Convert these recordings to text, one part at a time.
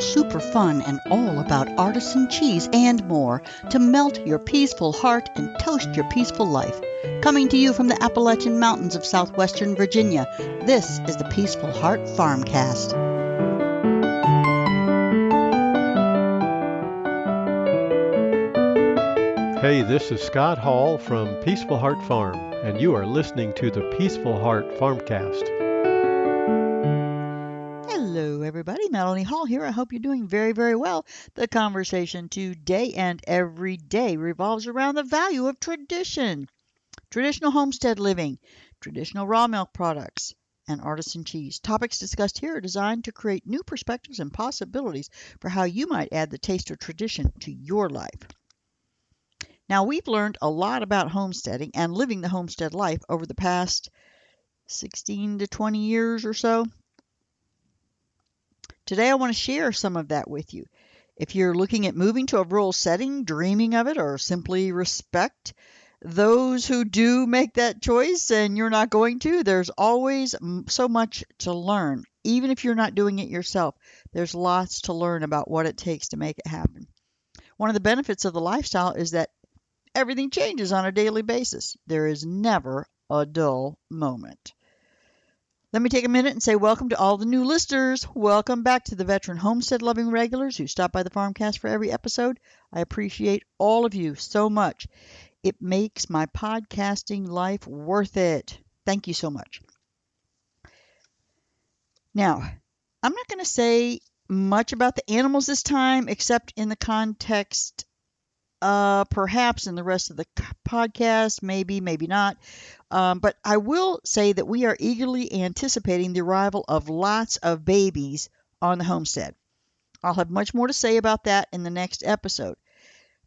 super fun, and all about artisan cheese and more to melt your peaceful heart and toast your peaceful life. Coming to you from the Appalachian Mountains of southwestern Virginia, this is the Peaceful Heart FarmCast. Hey, this is Scott Hall from Peaceful Heart Farm, and you are listening to the Peaceful Heart FarmCast. Hello, everybody. Melanie Hall here. I hope you're doing very, very well. The conversation today and every day revolves around the value of tradition, traditional homestead living, traditional raw milk products, and artisan cheese. Topics discussed here are designed to create new perspectives and possibilities for how you might add the taste of tradition to your life. Now, we've learned a lot about homesteading and living the homestead life over the past 16 to 20 years or so. Today, I want to share some of that with you. If you're looking at moving to a rural setting, dreaming of it, or simply respect those who do make that choice and you're not going to, there's always so much to learn. Even if you're not doing it yourself, there's lots to learn about what it takes to make it happen. One of the benefits of the lifestyle is that everything changes on a daily basis. There is never a dull moment. Let me take a minute and say welcome to all the new listeners. Welcome back to the veteran homestead-loving regulars who stop by the FarmCast for every episode. I appreciate all of you so much. It makes my podcasting life worth it. Thank you so much. Now, I'm not going to say much about the animals this time, except in the context perhaps in the rest of the podcast, maybe not. But I will say that we are eagerly anticipating the arrival of lots of babies on the homestead. I'll have much more to say about that in the next episode.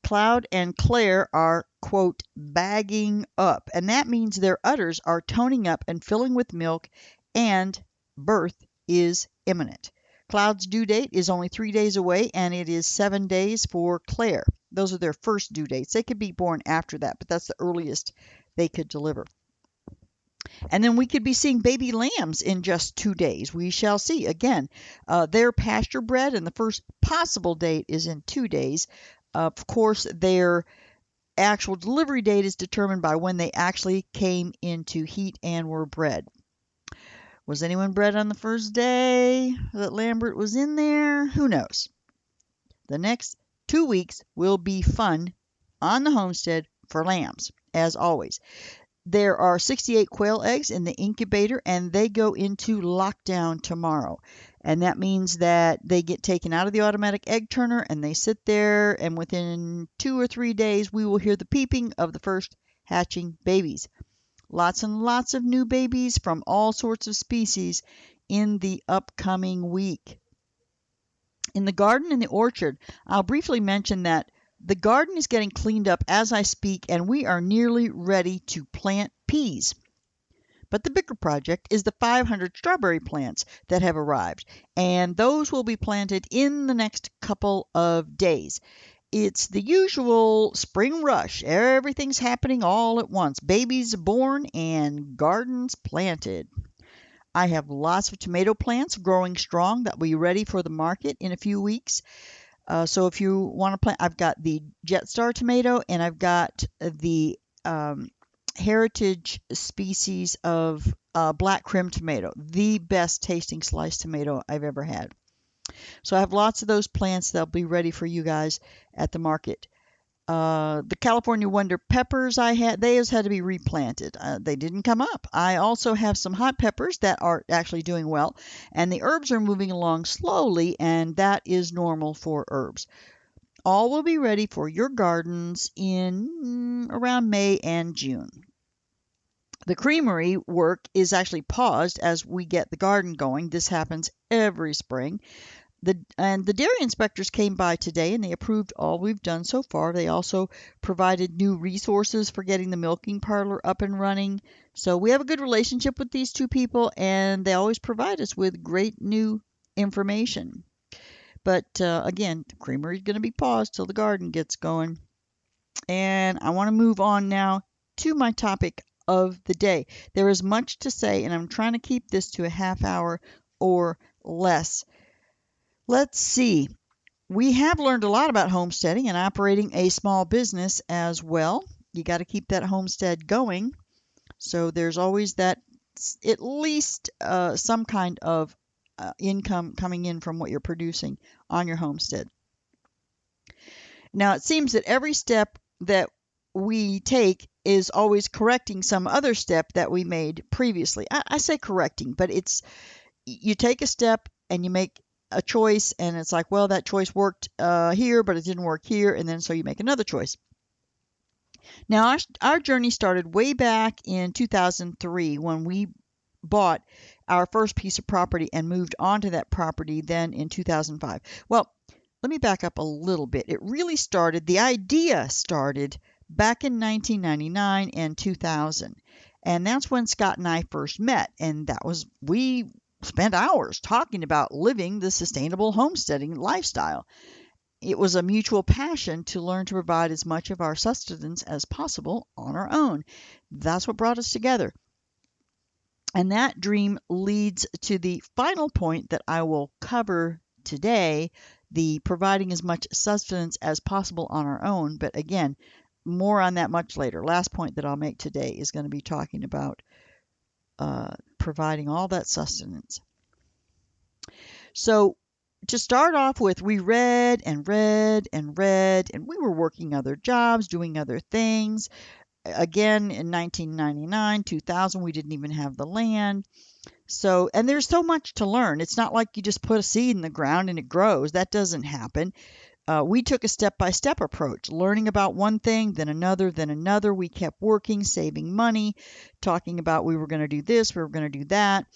Cloud and Claire are, quote, bagging up, and that means their udders are toning up and filling with milk, and birth is imminent. Cloud's due date is only 3 days away, and it is 7 days for Claire. Those are their first due dates. They could be born after that, but that's the earliest they could deliver. And then we could be seeing baby lambs in just 2 days. We shall see. Again, they're pasture bred, and the first possible date is in 2 days. Of course, their actual delivery date is determined by when they actually came into heat and were bred. Was anyone bred on the first day that Lambert was in there? Who knows? The next 2 weeks will be fun on the homestead for lambs, as always. There are 68 quail eggs in the incubator, and they go into lockdown tomorrow. And that means that they get taken out of the automatic egg turner, and they sit there, and within 2 or 3 days, we will hear the peeping of the first hatching babies. Lots and lots of new babies from all sorts of species in the upcoming week. In the garden and the orchard, I'll briefly mention that the garden is getting cleaned up as I speak, and we are nearly ready to plant peas. But the bigger project is the 500 strawberry plants that have arrived, and those will be planted in the next couple of days. It's the usual spring rush. Everything's happening all at once. Babies born and gardens planted. I have lots of tomato plants growing strong that will be ready for the market in a few weeks. So if you want to plant, I've got the Jet Star tomato, and I've got the heritage species of black crim tomato, the best tasting sliced tomato I've ever had. So I have lots of those plants that'll be ready for you guys at the market. The California Wonder peppers those had to be replanted. They didn't come up. I also have some hot peppers that are actually doing well, and the herbs are moving along slowly, and that is normal for herbs. All will be ready for your gardens in around May and June. The creamery work is actually paused as we get the garden going. This happens every spring. The dairy inspectors came by today, and they approved all we've done so far. They also provided new resources for getting the milking parlor up and running. So we have a good relationship with these two people, and they always provide us with great new information. But again, the creamery is going to be paused till the garden gets going. And I want to move on now to my topic of the day. There is much to say, and I'm trying to keep this to a half hour or less. Let's see. We have learned a lot about homesteading and operating a small business as well. You got to keep that homestead going. So there's always that, at least some kind of income coming in from what you're producing on your homestead. Now, it seems that every step that we take is always correcting some other step that we made previously. I say correcting, but it's, you take a step and you make a choice, and it's like, well, that choice worked here, but it didn't work here, and then so you make another choice. Now, our journey started way back in 2003 when we bought our first piece of property and moved onto that property then in 2005. Well, let me back up a little bit. It really started, the idea started back in 1999 and 2000. And that's when Scott and I first met. And that was, we spent hours talking about living the sustainable homesteading lifestyle. It was a mutual passion to learn to provide as much of our sustenance as possible on our own. That's what brought us together. And that dream leads to the final point that I will cover today, the providing as much sustenance as possible on our own. But again, more on that much later. Last point that I'll make today is going to be talking about providing all that sustenance. So to start off with, we read and read and read, and we were working other jobs, doing other things. Again, in 1999, 2000, we didn't even have the land. So, and there's so much to learn. It's not like you just put a seed in the ground and it grows. That doesn't happen. We took a step-by-step approach, learning about one thing, then another, then another. We kept working, saving money, talking about we were going to do this, we were going to do that.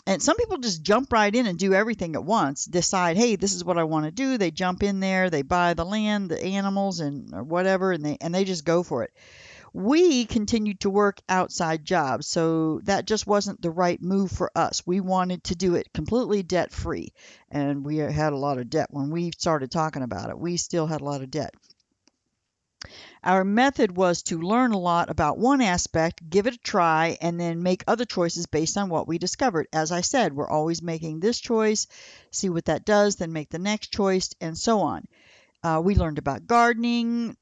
And some people just jump right in and do everything at once, decide, hey, this is what I want to do. They jump in there, they buy the land, the animals, and or whatever, and they just go for it. We continued to work outside jobs, so that just wasn't the right move for us. We wanted to do it completely debt-free, and we had a lot of debt when we started talking about it. We still had a lot of debt. Our method was to learn a lot about one aspect, give it a try, and then make other choices based on what we discovered. As I said, we're always making this choice, see what that does, then make the next choice, and so on. We learned about gardening.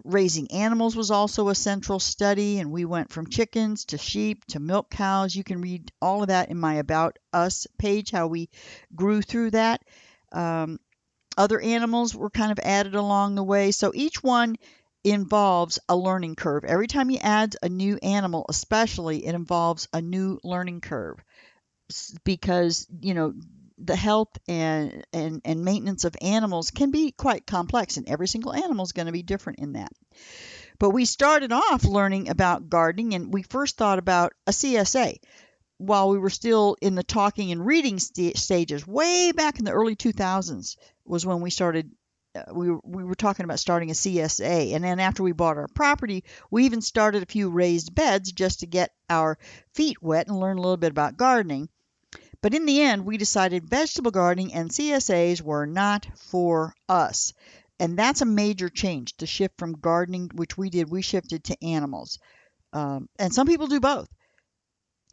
Raising animals was also a central study, and we went from chickens to sheep to milk cows. You can read all of that in my About Us page, how we grew through that. Other animals were kind of added along the way. So each one involves a learning curve. Every time you add a new animal, especially, it involves a new learning curve because, you know, the health and maintenance of animals can be quite complex, and every single animal is going to be different in that. But we started off learning about gardening, and we first thought about a CSA while we were still in the talking and reading stages. Way back in the early 2000s was when we started. We were talking about starting a CSA, and then after we bought our property, we even started a few raised beds just to get our feet wet and learn a little bit about gardening. But in the end, we decided vegetable gardening and CSAs were not for us. And that's a major change to shift from gardening, which we did. We shifted to animals. And some people do both.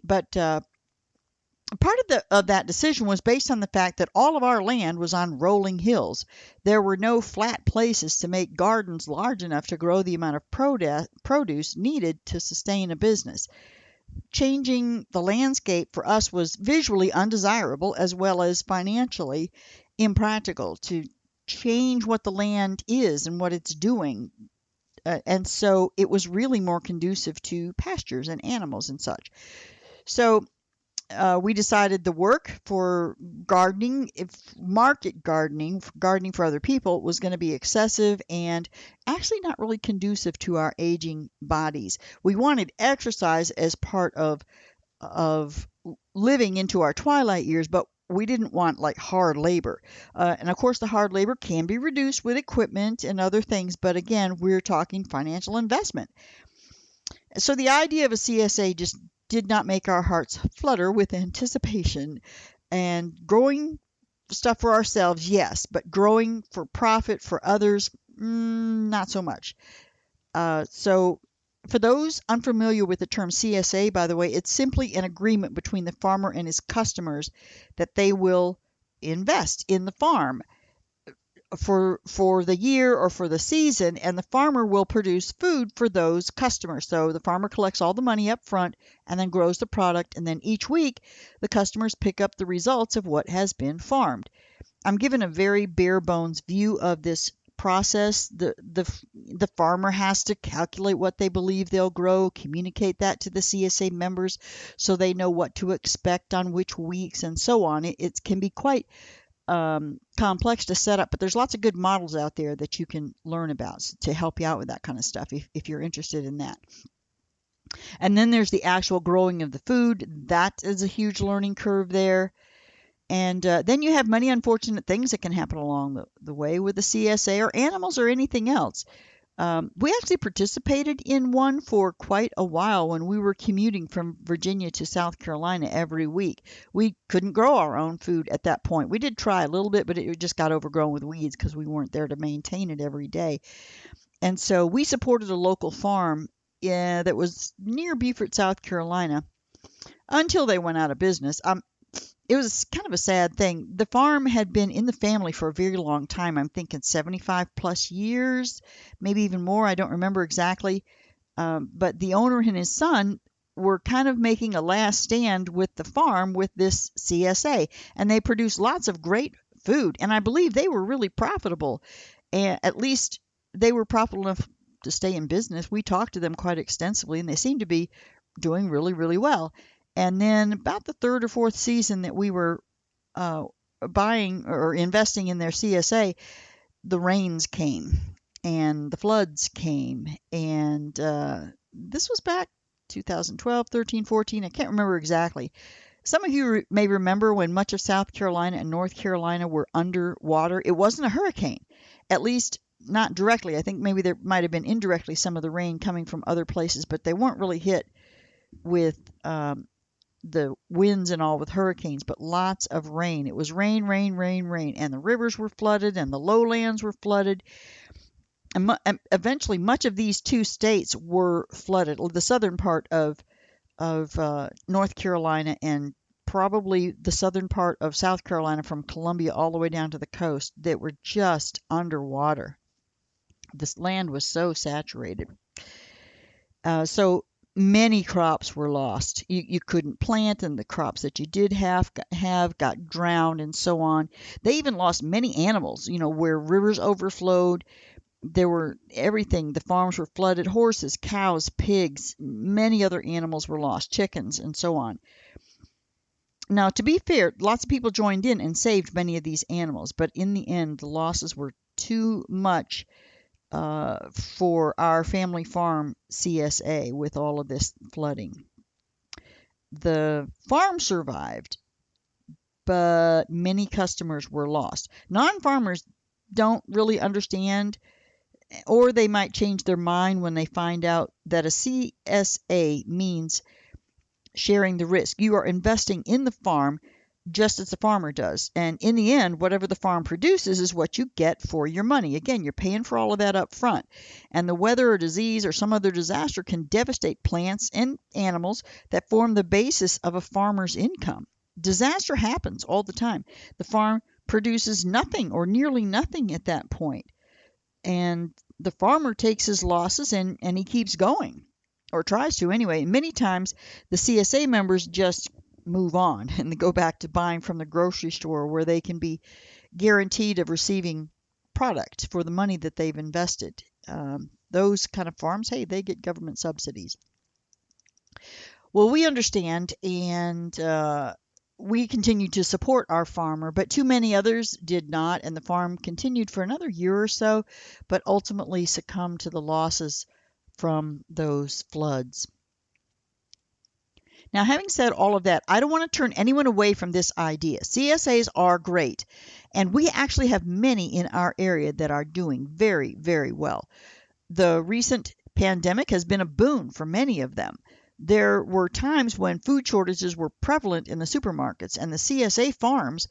But part of that decision was based on the fact that all of our land was on rolling hills. There were no flat places to make gardens large enough to grow the amount of produce needed to sustain a business. Changing the landscape for us was visually undesirable as well as financially impractical to change what the land is and what it's doing. And so it was really more conducive to pastures and animals and such. So we decided the work for gardening, if market gardening for other people, was going to be excessive and actually not really conducive to our aging bodies. We wanted exercise as part of living into our twilight years, but we didn't want like hard labor. And of course, the hard labor can be reduced with equipment and other things, but again, we're talking financial investment. So the idea of a CSA just did not make our hearts flutter with anticipation. And growing stuff for ourselves, yes, but growing for profit for others, not so much. So for those unfamiliar with the term CSA, by the way, it's simply an agreement between the farmer and his customers that they will invest in the farm for the year or for the season, and the farmer will produce food for those customers. So the farmer collects all the money up front and then grows the product, and then each week the customers pick up the results of what has been farmed. I'm given a very bare bones view of this process. The farmer has to calculate what they believe they'll grow, communicate that to the CSA members so they know what to expect on which weeks and so on. It can be quite complex to set up, but there's lots of good models out there that you can learn about to help you out with that kind of stuff if you're interested in that. And then there's the actual growing of the food. That is a huge learning curve there. And then you have many unfortunate things that can happen along the way with the CSA or animals or anything else. We actually participated in one for quite a while when we were commuting from Virginia to South Carolina every week. We couldn't grow our own food at that point. We did try a little bit, but it just got overgrown with weeds because we weren't there to maintain it every day. And so we supported a local farm that was near Beaufort, South Carolina, until they went out of business. It was kind of a sad thing. The farm had been in the family for a very long time. I'm thinking 75 plus years, maybe even more. I don't remember exactly. But the owner and his son were kind of making a last stand with the farm with this CSA. And they produced lots of great food. And I believe they were really profitable. And at least they were profitable enough to stay in business. We talked to them quite extensively, and they seemed to be doing really, really well. And then about the third or fourth season that we were buying or investing in their CSA, the rains came and the floods came. And this was back 2012, 13, 14. I can't remember exactly. Some of you may remember when much of South Carolina and North Carolina were underwater. It wasn't a hurricane, at least not directly. I think maybe there might have been indirectly some of the rain coming from other places, but they weren't really hit with the winds and all with hurricanes, but lots of rain. It was rain, rain, rain, rain, and the rivers were flooded and the lowlands were flooded. And eventually, much of these two states were flooded. The southern part of North Carolina and probably the southern part of South Carolina from Columbia all the way down to the coast that were just underwater. This land was so saturated. So many crops were lost. You couldn't plant, and the crops that you did have got drowned and so on. They even lost many animals, where rivers overflowed. There were everything. The farms were flooded. Horses, cows, pigs, many other animals were lost, chickens, and so on. Now, to be fair, lots of people joined in and saved many of these animals, but in the end, the losses were too much for our family farm CSA with all of this flooding. The farm survived, but many customers were lost. Non-farmers don't really understand, or they might change their mind when they find out that a CSA means sharing the risk. You are investing in the farm just as the farmer does. And in the end, whatever the farm produces is what you get for your money. Again, you're paying for all of that up front. And the weather or disease or some other disaster can devastate plants and animals that form the basis of a farmer's income. Disaster happens all the time. The farm produces nothing or nearly nothing at that point. And the farmer takes his losses and he keeps going, or tries to anyway. Many times the CSA members just move on and they go back to buying from the grocery store where they can be guaranteed of receiving product for the money that they've invested. Those kind of farms, hey, they get government subsidies. Well, we understand, and we continued to support our farmer, but too many others did not, and the farm continued for another year or so, but ultimately succumbed to the losses from those floods. Now, having said all of that, I don't want to turn anyone away from this idea. CSAs are great, and we actually have many in our area that are doing very, very well. The recent pandemic has been a boon for many of them. There were times when food shortages were prevalent in the supermarkets, and the CSA farms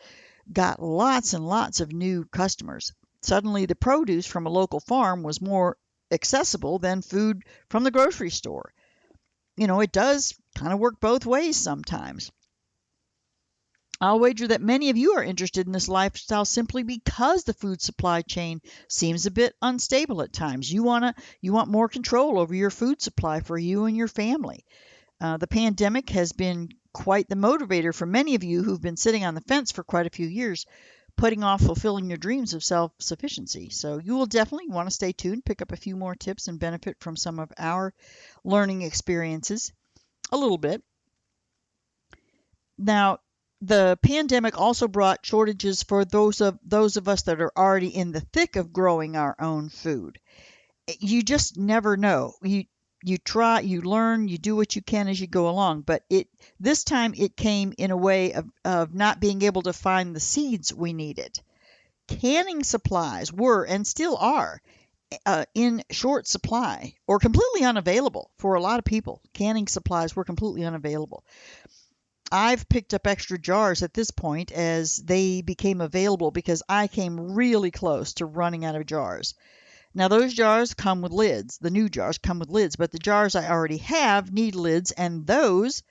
got lots and lots of new customers. Suddenly, the produce from a local farm was more accessible than food from the grocery store. It does kind of work both ways sometimes. I'll wager that many of you are interested in this lifestyle simply because the food supply chain seems a bit unstable at times. You want more control over your food supply for you and your family. The pandemic has been quite the motivator for many of you who've been sitting on the fence for quite a few years, putting off fulfilling your dreams of self-sufficiency. So you will definitely want to stay tuned, pick up a few more tips, and benefit from some of our learning experiences a little bit. Now, the pandemic also brought shortages for those of us that are already in the thick of growing our own food. You just never know. You try, you learn, you do what you can as you go along. But this time it came in a way of not being able to find the seeds we needed. Canning supplies were and still are in short supply or completely unavailable for a lot of people. Canning supplies were completely unavailable. I've picked up extra jars at this point as they became available because I came really close to running out of jars. Now, those jars come with lids. The new jars come with lids, but the jars I already have need lids, and those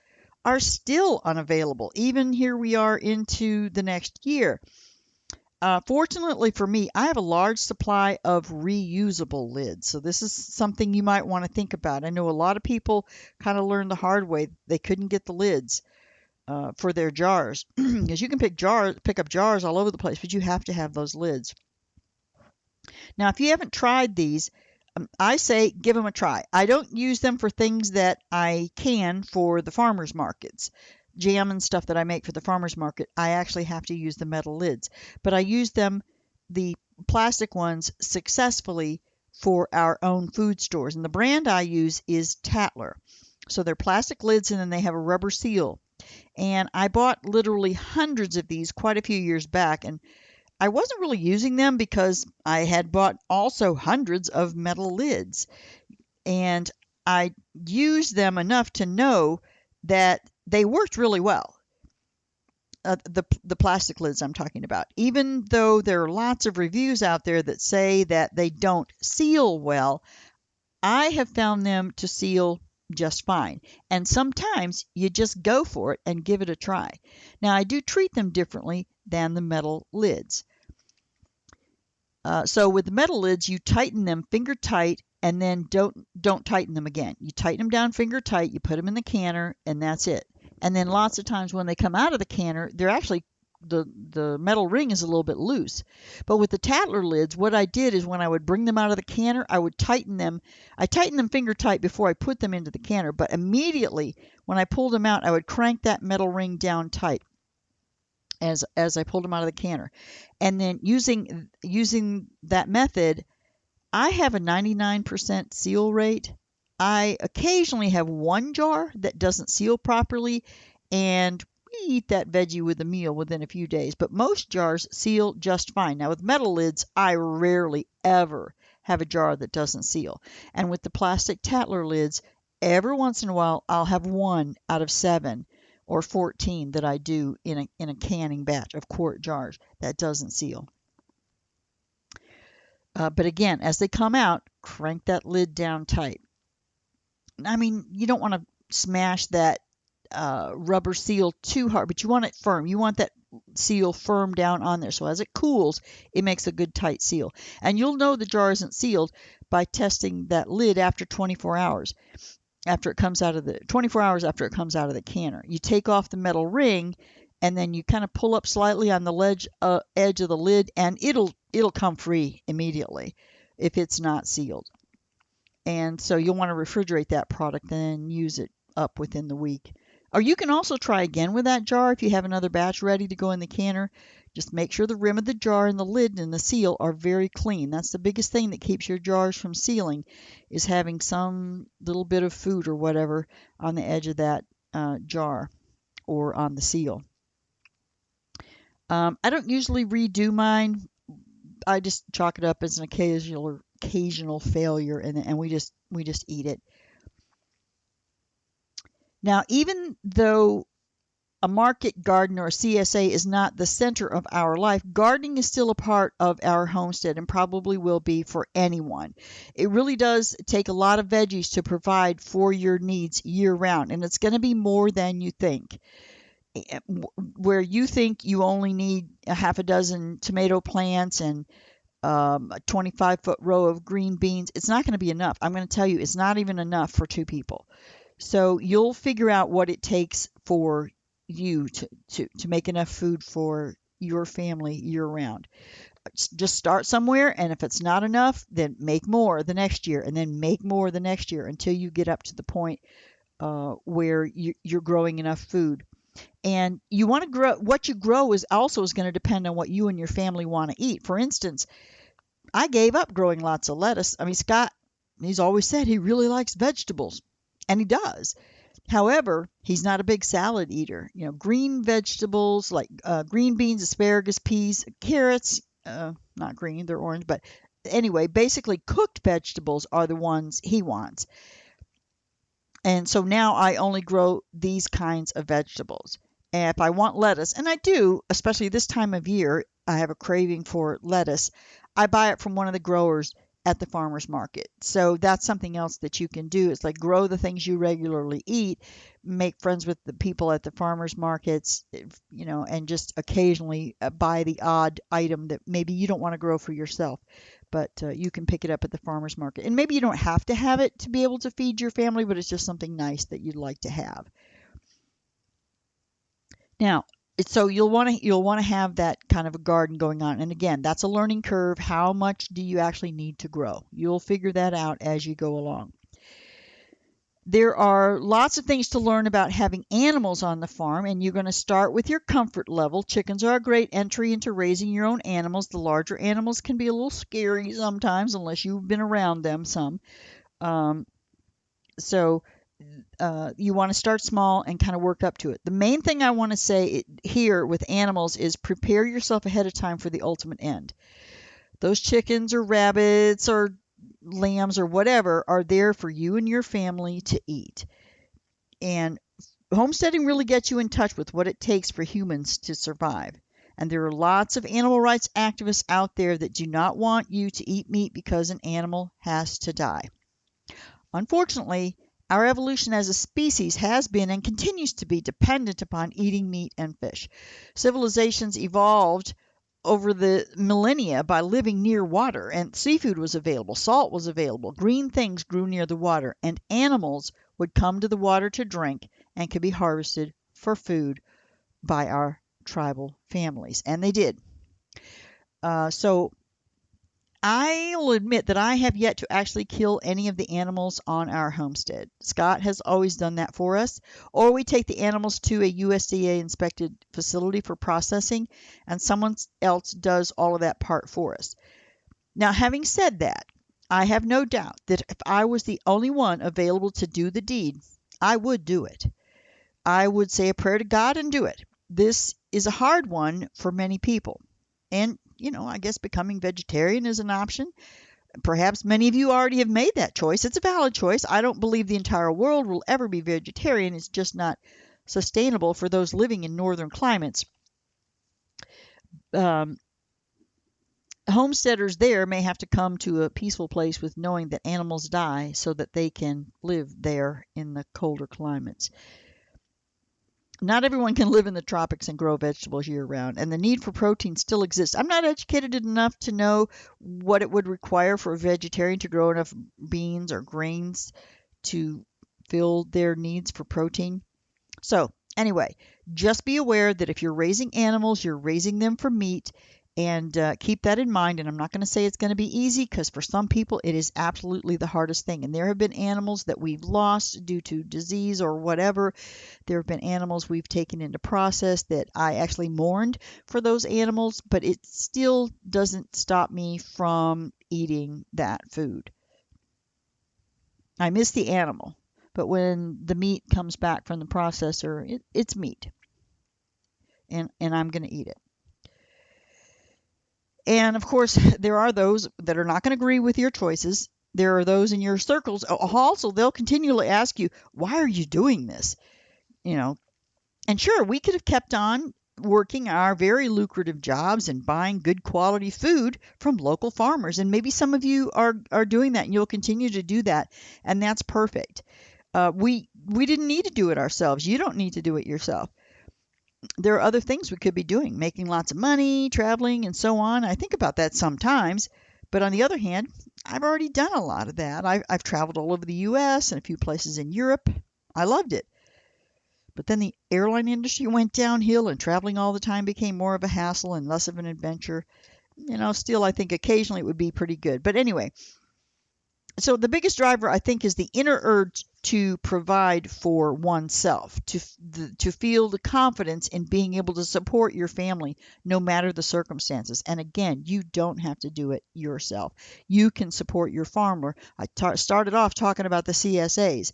are still unavailable. Even here we are into the next year. Fortunately for me, I have a large supply of reusable lids. So this is something you might want to think about. I know a lot of people kind of learned the hard way. They couldn't get the lids for their jars, because you can pick up jars all over the place, but you have to have those lids. Now, if you haven't tried these, I say give them a try. I don't use them for things that I can for the farmers markets. Jam and stuff that I make for the farmers market, I actually have to use the metal lids. But I use them, the plastic ones, successfully for our own food stores. And the brand I use is Tatler. So they're plastic lids, and then they have a rubber seal. And I bought literally hundreds of these quite a few years back, and I wasn't really using them because I had bought also hundreds of metal lids. And I used them enough to know that they worked really well. The plastic lids I'm talking about. Even though there are lots of reviews out there that say that they don't seal well, I have found them to seal just fine. And sometimes you just go for it and give it a try. Now, I do treat them differently than the metal lids. So with the metal lids, you tighten them finger tight, and then don't tighten them again. You tighten them down finger tight, you put them in the canner, and that's it. And then lots of times when they come out of the canner, they're actually the metal ring is a little bit loose. But with the Tatler lids, what I did is when I would bring them out of the canner, I would tighten them. I tightened them finger tight before I put them into the canner, but immediately when I pulled them out, I would crank that metal ring down tight as I pulled them out of the canner. And then using that method, I have a 99% seal rate. I occasionally have one jar that doesn't seal properly, and we eat that veggie with a meal within a few days, but most jars seal just fine. Now, with metal lids, I rarely ever have a jar that doesn't seal. And with the plastic Tatler lids, every once in a while, I'll have 1 out of 7 or 14 that I do in a canning batch of quart jars that doesn't seal. But again, as they come out, crank that lid down tight. I mean, you don't want to smash that rubber seal too hard, but you want it firm. You want that seal firm down on there. So as it cools, it makes a good tight seal. And you'll know the jar isn't sealed by testing that lid after 24 hours. After it comes out of the 24 hours after it comes out of the canner. You take off the metal ring, and then you kind of pull up slightly on the edge of the lid, and it'll come free immediately if it's not sealed. And so you'll want to refrigerate that product and then use it up within the week. Or you can also try again with that jar if you have another batch ready to go in the canner. Just make sure the rim of the jar and the lid and the seal are very clean. That's the biggest thing that keeps your jars from sealing, is having some little bit of food or whatever on the edge of that jar or on the seal. I don't usually redo mine. I just chalk it up as an occasional failure, and we just eat it. Now, even though a market garden or a CSA is not the center of our life, gardening is still a part of our homestead and probably will be for anyone. It really does take a lot of veggies to provide for your needs year round, and it's going to be more than you think. where you think you only need a half a dozen tomato plants and a 25-foot row of green beans, it's not going to be enough. I'm going to tell you, it's not even enough for two people. So you'll figure out what it takes for you to make enough food for your family year round. Just start somewhere, and if it's not enough, then make more the next year, and then make more the next year until you get up to the point where you're growing enough food. And you want to grow, what you grow is going to depend on what you and your family want to eat. For instance, I gave up growing lots of lettuce. I mean, Scott, he's always said he really likes vegetables, and he does. However, he's not a big salad eater. Green vegetables like green beans, asparagus, peas, carrots, not green, they're orange, but anyway, basically cooked vegetables are the ones he wants. And so now I only grow these kinds of vegetables. And if I want lettuce, and I do, especially this time of year, I have a craving for lettuce, I buy it from one of the growers at the farmer's market. So that's something else that you can do. It's like grow the things you regularly eat, make friends with the people at the farmer's markets, and just occasionally buy the odd item that maybe you don't want to grow for yourself, but you can pick it up at the farmer's market. And maybe you don't have to have it to be able to feed your family, but it's just something nice that you'd like to have. Now, so you'll want to have that kind of a garden going on. And again, that's a learning curve. How much do you actually need to grow? You'll figure that out as you go along. There are lots of things to learn about having animals on the farm, and you're going to start with your comfort level. Chickens are a great entry into raising your own animals. The larger animals can be a little scary sometimes unless you've been around them some. So you want to start small and kind of work up to it. The main thing I want to say here with animals is prepare yourself ahead of time for the ultimate end. Those chickens or rabbits or lambs or whatever are there for you and your family to eat. And homesteading really gets you in touch with what it takes for humans to survive. And there are lots of animal rights activists out there that do not want you to eat meat because an animal has to die. Unfortunately, our evolution as a species has been and continues to be dependent upon eating meat and fish. Civilizations evolved over the millennia by living near water, and seafood was available, salt was available, green things grew near the water, and animals would come to the water to drink and could be harvested for food by our tribal families, and they did. So I'll admit that I have yet to actually kill any of the animals on our homestead. Scott has always done that for us, or we take the animals to a USDA-inspected facility for processing, and someone else does all of that part for us. Now, having said that, I have no doubt that if I was the only one available to do the deed, I would do it. I would say a prayer to God and do it. This is a hard one for many people, and I guess becoming vegetarian is an option. Perhaps many of you already have made that choice. It's a valid choice. I don't believe the entire world will ever be vegetarian. It's just not sustainable for those living in northern climates. Homesteaders there may have to come to a peaceful place with knowing that animals die so that they can live there in the colder climates. Not everyone can live in the tropics and grow vegetables year-round, and the need for protein still exists. I'm not educated enough to know what it would require for a vegetarian to grow enough beans or grains to fill their needs for protein. So, anyway, just be aware that if you're raising animals, you're raising them for meat, and keep that in mind. And I'm not going to say it's going to be easy, because for some people it is absolutely the hardest thing. And there have been animals that we've lost due to disease or whatever. There have been animals we've taken into process that I actually mourned for those animals, but it still doesn't stop me from eating that food. I miss the animal, but when the meat comes back from the processor, it's meat, and I'm going to eat it. And of course, there are those that are not going to agree with your choices. There are those in your circles. Also, they'll continually ask you, why are you doing this? And sure, we could have kept on working our very lucrative jobs and buying good quality food from local farmers. And maybe some of you are doing that, and you'll continue to do that. And that's perfect. We didn't need to do it ourselves. You don't need to do it yourself. there are other things we could be doing, making lots of money, traveling, and so on. I think about that sometimes. But on the other hand, I've already done a lot of that. I've traveled all over the U.S. and a few places in Europe. I loved it. But then the airline industry went downhill and traveling all the time became more of a hassle and less of an adventure. Still, I think occasionally it would be pretty good. But anyway, so the biggest driver, I think, is the inner urge to provide for oneself, to feel the confidence in being able to support your family no matter the circumstances. And again, you don't have to do it yourself. You can support your farmer. I started off talking about the CSAs.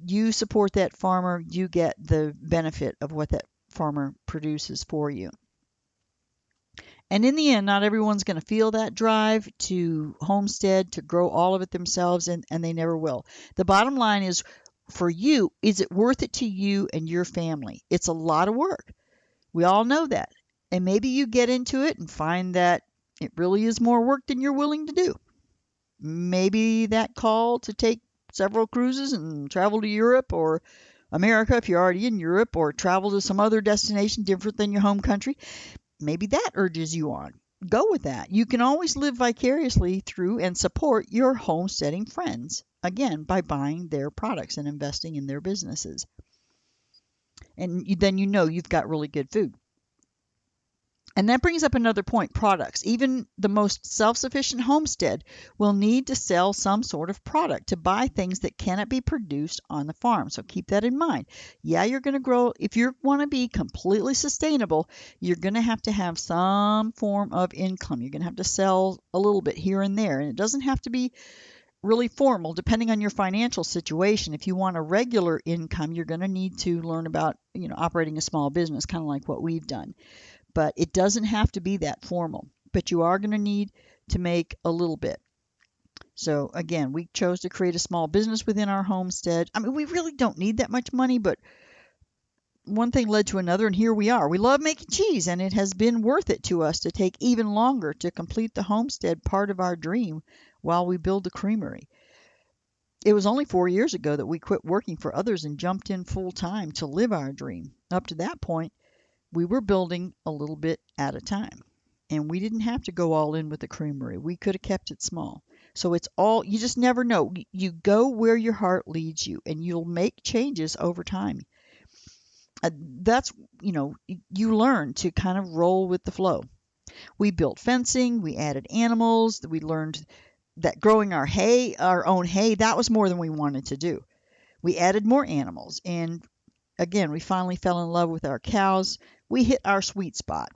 You support that farmer, you get the benefit of what that farmer produces for you. And in the end, not everyone's going to feel that drive to homestead, to grow all of it themselves, and they never will. The bottom line is, for you, is it worth it to you and your family? It's a lot of work. We all know that. And maybe you get into it and find that it really is more work than you're willing to do. Maybe that call to take several cruises and travel to Europe or America if you're already in Europe, or travel to some other destination different than your home country. Maybe that urges you on. Go with that. You can always live vicariously through and support your homesteading friends, again, by buying their products and investing in their businesses. And then you've got really good food. And that brings up another point, products. Even the most self-sufficient homestead will need to sell some sort of product to buy things that cannot be produced on the farm. So keep that in mind. Yeah, you're going to grow. If you want to be completely sustainable, you're going to have some form of income. You're going to have to sell a little bit here and there. And it doesn't have to be really formal, depending on your financial situation. If you want a regular income, you're going to need to learn about, operating a small business, kind of like what we've done. But it doesn't have to be that formal. But you are going to need to make a little bit. So again, we chose to create a small business within our homestead. I mean, we really don't need that much money, but one thing led to another, and here we are. We love making cheese, and it has been worth it to us to take even longer to complete the homestead part of our dream while we build the creamery. It was only 4 years ago that we quit working for others and jumped in full time to live our dream. Up to that point, we were building a little bit at a time, and we didn't have to go all in with the creamery. We could have kept it small. So you just never know. You go where your heart leads you, and you'll make changes over time. That's, you learn to kind of roll with the flow. We built fencing, we added animals, we learned that growing our own hay, that was more than we wanted to do. We added more animals, and again, we finally fell in love with our cows. We hit our sweet spot.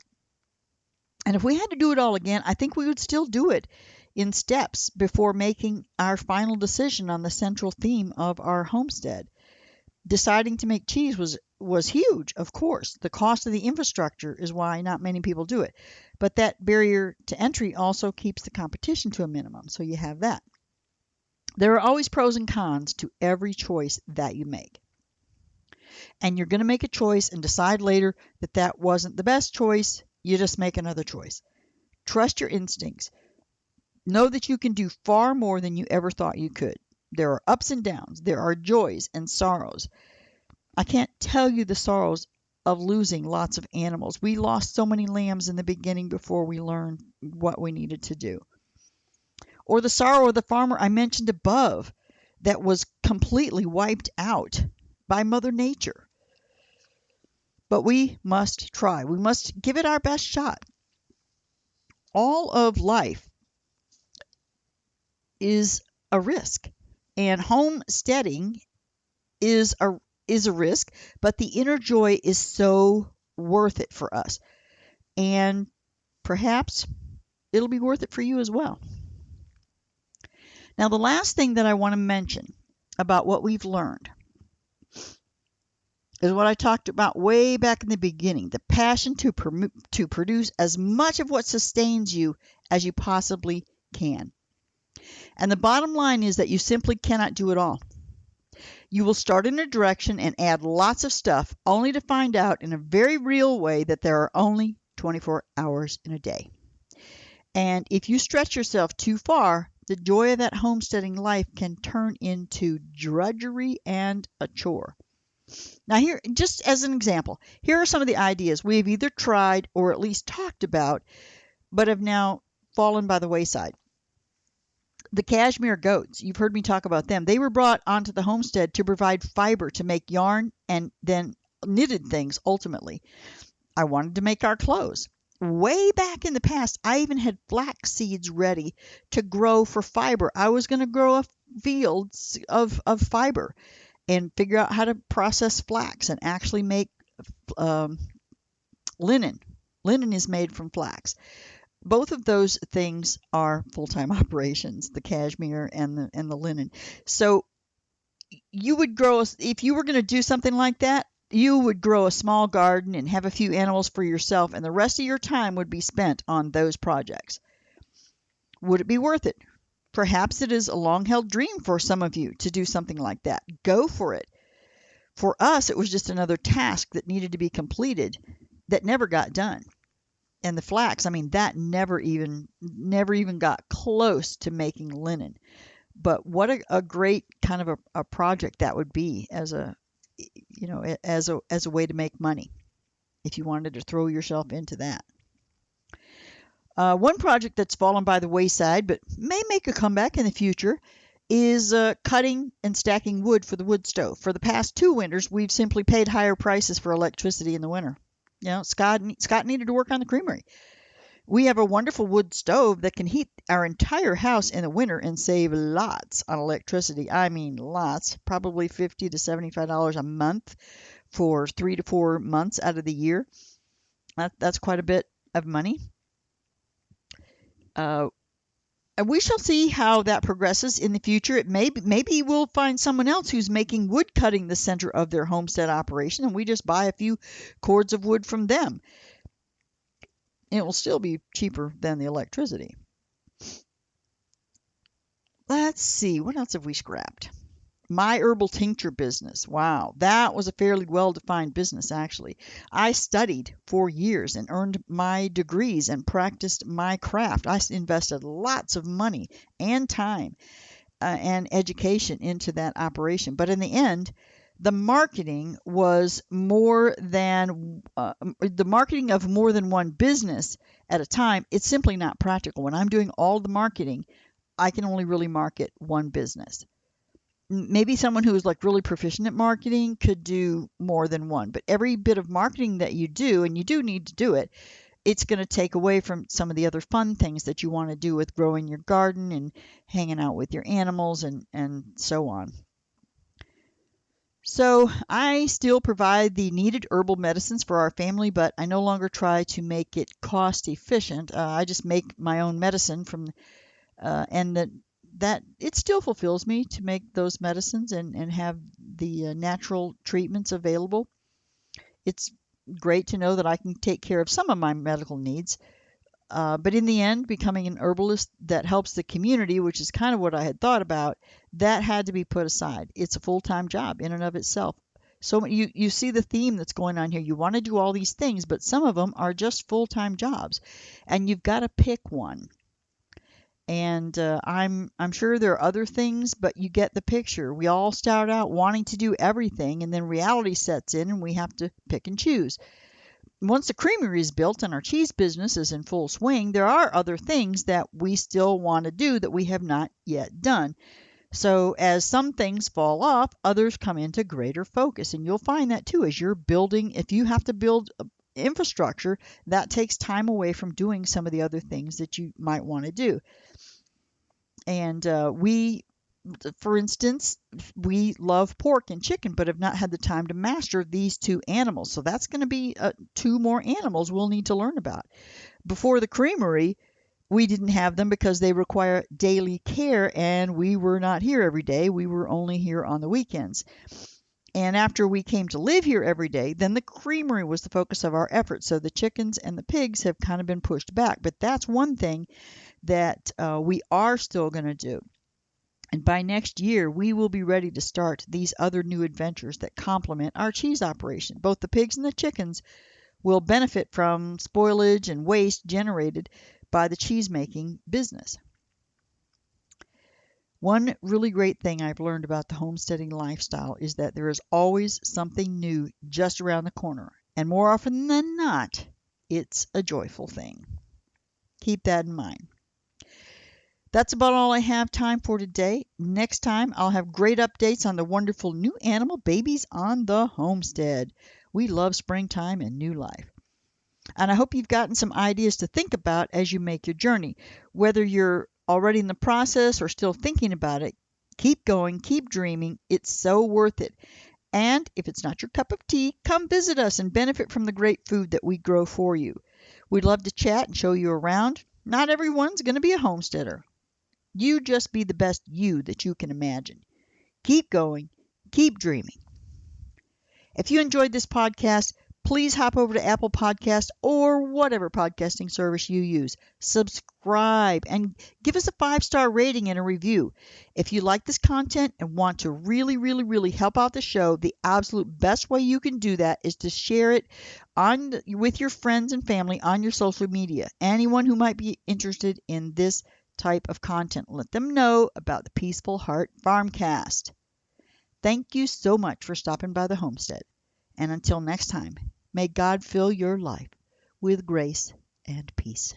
And if we had to do it all again, I think we would still do it in steps before making our final decision on the central theme of our homestead. Deciding to make cheese was huge, of course. The cost of the infrastructure is why not many people do it. But that barrier to entry also keeps the competition to a minimum, so you have that. There are always pros and cons to every choice that you make. And you're going to make a choice and decide later that that wasn't the best choice. You just make another choice. Trust your instincts. Know that you can do far more than you ever thought you could. There are ups and downs. There are joys and sorrows. I can't tell you the sorrows of losing lots of animals. We lost so many lambs in the beginning before we learned what we needed to do. Or the sorrow of the farmer I mentioned above that was completely wiped out by Mother Nature. But we must try. We must give it our best shot. All of life is a risk, and homesteading is a risk, but the inner joy is so worth it for us. And perhaps it'll be worth it for you as well. Now, the last thing that I want to mention about what we've learned is what I talked about way back in the beginning, the passion to produce as much of what sustains you as you possibly can. And the bottom line is that you simply cannot do it all. You will start in a direction and add lots of stuff, only to find out in a very real way that there are only 24 hours in a day. And if you stretch yourself too far, the joy of that homesteading life can turn into drudgery and a chore. Now here, just as an example, here are some of the ideas we've either tried or at least talked about, but have now fallen by the wayside. The Cashmere Goats, you've heard me talk about them. They were brought onto the homestead to provide fiber to make yarn and then knitted things ultimately. I wanted to make our clothes. Way back in the past, I even had flax seeds ready to grow for fiber. I was going to grow a field of fiber and figure out how to process flax and actually make um, linen. Linen is made from flax. Both of those things are full-time operations, the cashmere and the linen. So you would grow, if you were going to do something like that, you would grow a small garden and have a few animals for yourself, and the rest of your time would be spent on those projects. Would it be worth it? Perhaps it is a long-held dream for some of you to do something like that. Go for it. For us, it was just another task that needed to be completed that never got done. And the flax, I mean, that never even got close to making linen. But what a great kind of a project that would be as a as a way to make money if you wanted to throw yourself into that. One project that's fallen by the wayside but may make a comeback in the future is cutting and stacking wood for the wood stove. For the past 2 winters, we've simply paid higher prices for electricity in the winter. You know, Scott needed to work on the creamery. We have a wonderful wood stove that can heat our entire house in the winter and save lots on electricity. I mean, lots, probably $50 to $75 a month for 3 to 4 months out of the year. That's quite a bit of money. And we shall see how that progresses in the future. Maybe we'll find someone else who's making wood cutting the center of their homestead operation, and we just buy a few cords of wood from them. It will still be cheaper than the electricity. Let's see, what else have we scrapped? My herbal tincture business. Wow, that was a fairly well-defined business, actually. I studied for years and earned my degrees and practiced my craft. I invested lots of money and time and education into that operation. But in the end, the marketing was the marketing of more than one business at a time. It's simply not practical. When I'm doing all the marketing, I can only really market one business. Maybe someone who is like really proficient at marketing could do more than one, but every bit of marketing that you do, and you do need to do it, it's going to take away from some of the other fun things that you want to do with growing your garden and hanging out with your animals and so on. So I still provide the needed herbal medicines for our family, but I no longer try to make it cost efficient. I just make my own medicine and that it still fulfills me to make those medicines and have the natural treatments available. It's great to know that I can take care of some of my medical needs. But in the end, becoming an herbalist that helps the community, which is kind of what I had thought about, that had to be put aside. It's a full-time job in and of itself. So you see the theme that's going on here. You want to do all these things, but some of them are just full-time jobs, and you've got to pick one. And I'm sure there are other things, but you get the picture. We all start out wanting to do everything, and then reality sets in, and we have to pick and choose. Once the creamery is built and our cheese business is in full swing, there are other things that we still want to do that we have not yet done. So as some things fall off, others come into greater focus. And you'll find that too as you're building. If you have to build infrastructure, that takes time away from doing some of the other things that you might want to do. And for instance, we love pork and chicken, but have not had the time to master these 2 animals. So that's going to be 2 more animals we'll need to learn about. Before the creamery, we didn't have them because they require daily care, and we were not here every day. We were only here on the weekends. And after we came to live here every day, then the creamery was the focus of our efforts. So the chickens and the pigs have kind of been pushed back. But that's one thing that we are still going to do. And by next year, we will be ready to start these other new adventures that complement our cheese operation. Both the pigs and the chickens will benefit from spoilage and waste generated by the cheese-making business. One really great thing I've learned about the homesteading lifestyle is that there is always something new just around the corner, and more often than not, it's a joyful thing. Keep that in mind. That's about all I have time for today. Next time, I'll have great updates on the wonderful new animal babies on the homestead. We love springtime and new life. And I hope you've gotten some ideas to think about as you make your journey. Whether you're already in the process or still thinking about it, keep going, keep dreaming. It's so worth it. And if it's not your cup of tea, come visit us and benefit from the great food that we grow for you. We'd love to chat and show you around. Not everyone's going to be a homesteader. You just be the best you that you can imagine. Keep going, keep dreaming. If you enjoyed this podcast, please hop over to Apple Podcast or whatever podcasting service you use. Subscribe and give us a 5-star rating and a review. If you like this content and want to really help out the show, the absolute best way you can do that is to share it with your friends and family on your social media. Anyone who might be interested in this type of content, let them know about the Peaceful Heart FarmCast. Thank you so much for stopping by the homestead. And until next time, may God fill your life with grace and peace.